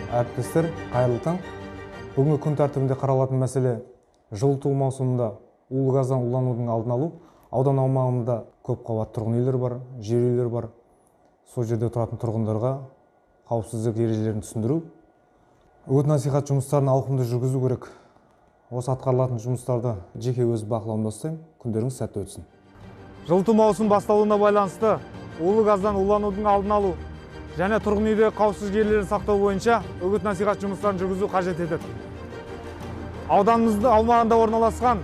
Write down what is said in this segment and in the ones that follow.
Әріптестер, қайырлы таң. Бүгінгі күн тәртібінде қаралатын мәселе жылыту маусымында улы газдан уланудың алдын алу. Аудан аумағында көп қабатты тұрғын үйлер бар, жер үйлер бар. Сол жерде тұратын тұрғындарға қауіпсіздік ережелерін түсіндіру. Үгіт-насихат жұмыстарын ауқымды жүргізу керек. Осы атқарылатын жұмыстарды жеке өз бақылауымда ұстаймын. Күндеріңіз сәтті өтсін. Жылыту маусым басталуына байланысты улы газдан уланудың алдын алу және тұрғын үйде қауіпсіз жерлерді сақтау бойынша үгіт-насихат жұмыстарын жүргізу қажет етеді. Ауданымыздың аумағында орналасқан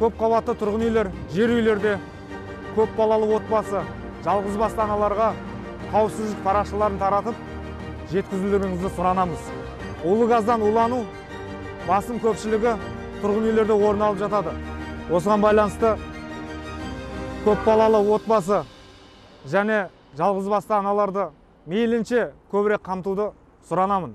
көп қабатты тұрғын үйлер, жер үйлерде көп балалы отбасы, жалғыз басты аналарға қауіпсіздік парақшаларын таратып, жеткізулеріңізді сұранамыз. Улы газдан улану басым көпшілігі тұрғын үйлерде орын алып жатады. Осыған байланысты көп балалы отбасы және жалғыз басты аналарды мейлінше көбірек қамтуды сұранамын.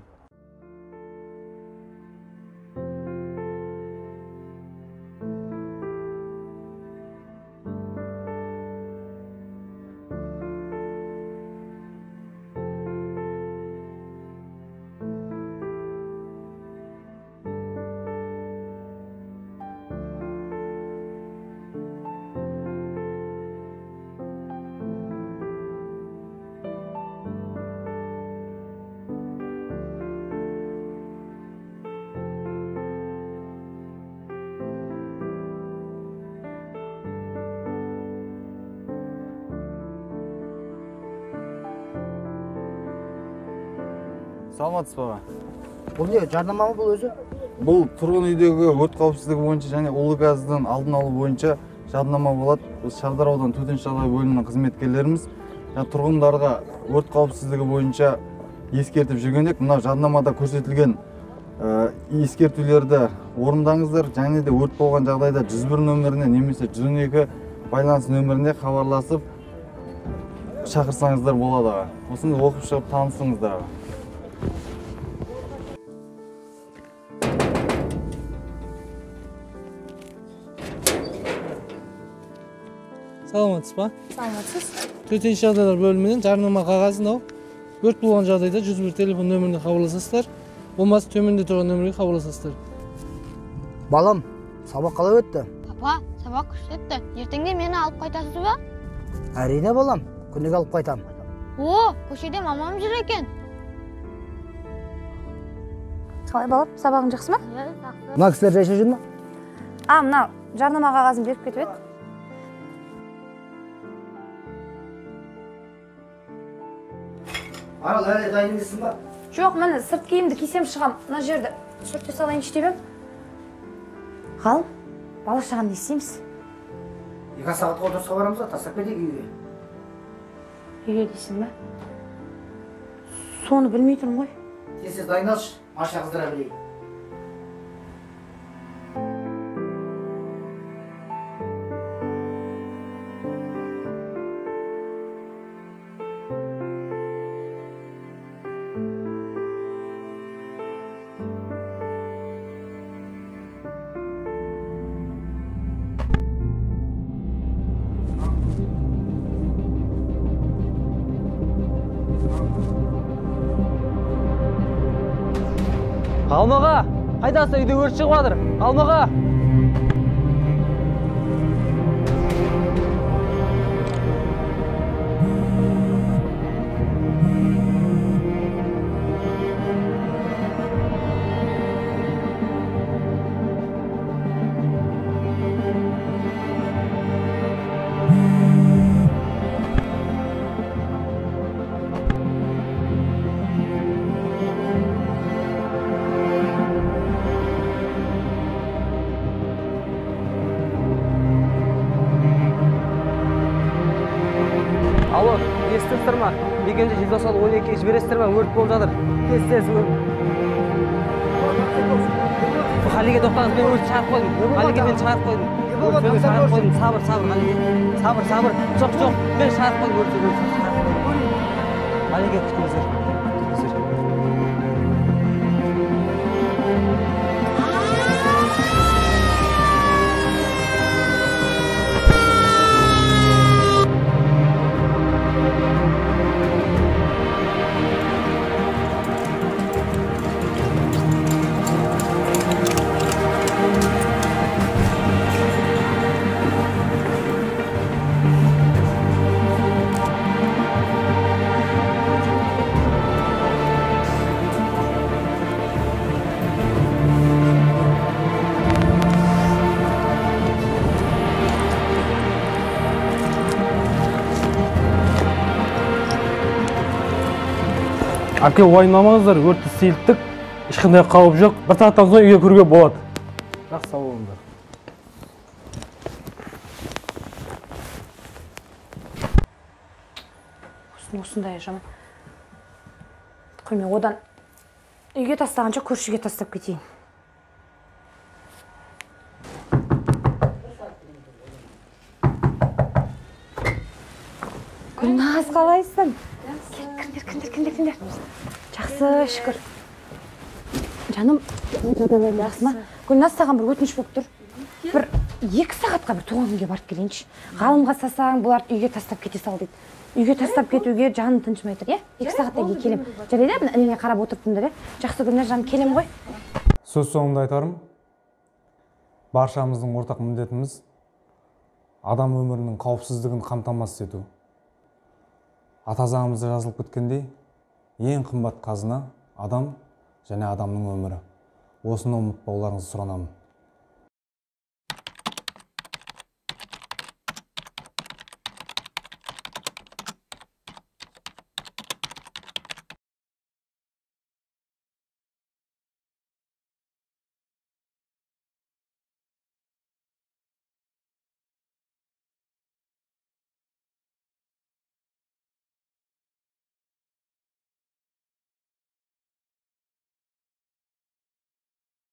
Саламатсыз ба? Бұл не, жарнама ма бұл өзі? Бұл тұрғын үйдегі өрт қауіпсіздігі бойынша және улы газдан алдын алу бойынша жарнама болады. Біз Шардара ауданы төтенше жағдай бөлімінің қызметкерлеріміз тұрғындарға өрт қауіпсіздігі бойынша ескертіп жүргендек, мына жарнамада көрсетілген ескертулерді орындаңыздар, және де өрт болған жағдайда 101 нөміріне немесе 112 байланыс нөміріне хабарласып шақырсаңыздар болады. Осыны оқып шығып танысыңыздар. Саламатсыз ба? Саламатсыз. Төтенше жағдайлар бөлімінен жарнама қағазын алып, өрт болған жағдайда 101 телефон нөміріне хабарласасыздар, болмаса төменде тұрған нөмірге хабарласасыздар. Балам, сабақ қалай өтті? Папа, сабақ күшті өтті. Ертеңде мені алып қайтасыз ба? Әрине балам, күніге алып қайтам. О, көшеде мамам жүр екен. Қалай балам, сабағың жақсы ма? Мына кісілер жайша жүр ма? Мынау жарнама қағазын беріп кетіп еді. Арал, әлі дайын емессің ба? Жоқ, міне сырт киімді кисем шығам. Мына жерді сүрте салайыншы деп ем. Ғалым, бала-шағаны не істейміз? 2 сағатқа отырысқа барамыз ба, тастап кетейік үйге. Үйге дейсің ба? Соны білмей тұрмын ғой. Тез дайындалшы, машина қыздыра білейік. Алмаға! Қайдасың, үйде өрт шығып жатыр. Алмаға! Алло, естірсіздер ма? Мекенжай желтоқсан 12-ге жібересіздер ма? Өрт болып жатыр. Тез Халиге тоқтаңыз, мен өрт шығарып қойдым. Халиге мен шығарып қойдым. Өртті шығарып қойдым. Сабыр, Халиге. Сабыр. Жоқ, мен шығарып қойдым өртті. Халиге күтіңіздер. Әке, уайымдамаңыздар, өртті сейілттік, ешқандай қауіп жоқ. Bir сағаттан соң үйге кіруге болады. Жақсы, сау болыңдар. Осындай жаман. Қой, мен одан үйге тастағанша көршіге тастап кетейін. Гүлназ, қалайсың? Кіндер. Жақсы, шүкір. Жаным, жақсы ма? Гүлназ, саған бір өтініш болып тұр. Бір 2 сағатқа бір туған күнге барып келейінші. Ғалымға сасаң, бұларды үйге тастап кете сал дейді. Үйге тастап кетуге жаным тыншымай тұр, 2 сағаттан кейін келем. Жарайды, мына ініне қарап отырыппын деп, жақсы Гүлназ жаным, келем ғой. Сөз соңында айтарым, баршамыздың ортақ міндетіміз адам өмірінің қауіпсіздігін қамтамасыз ету. Ата заңымызда жазылып кеткендей, ең қымбат қазына адам және адамның өмірі. Осыны ұмытпауларыңызды сұранамын.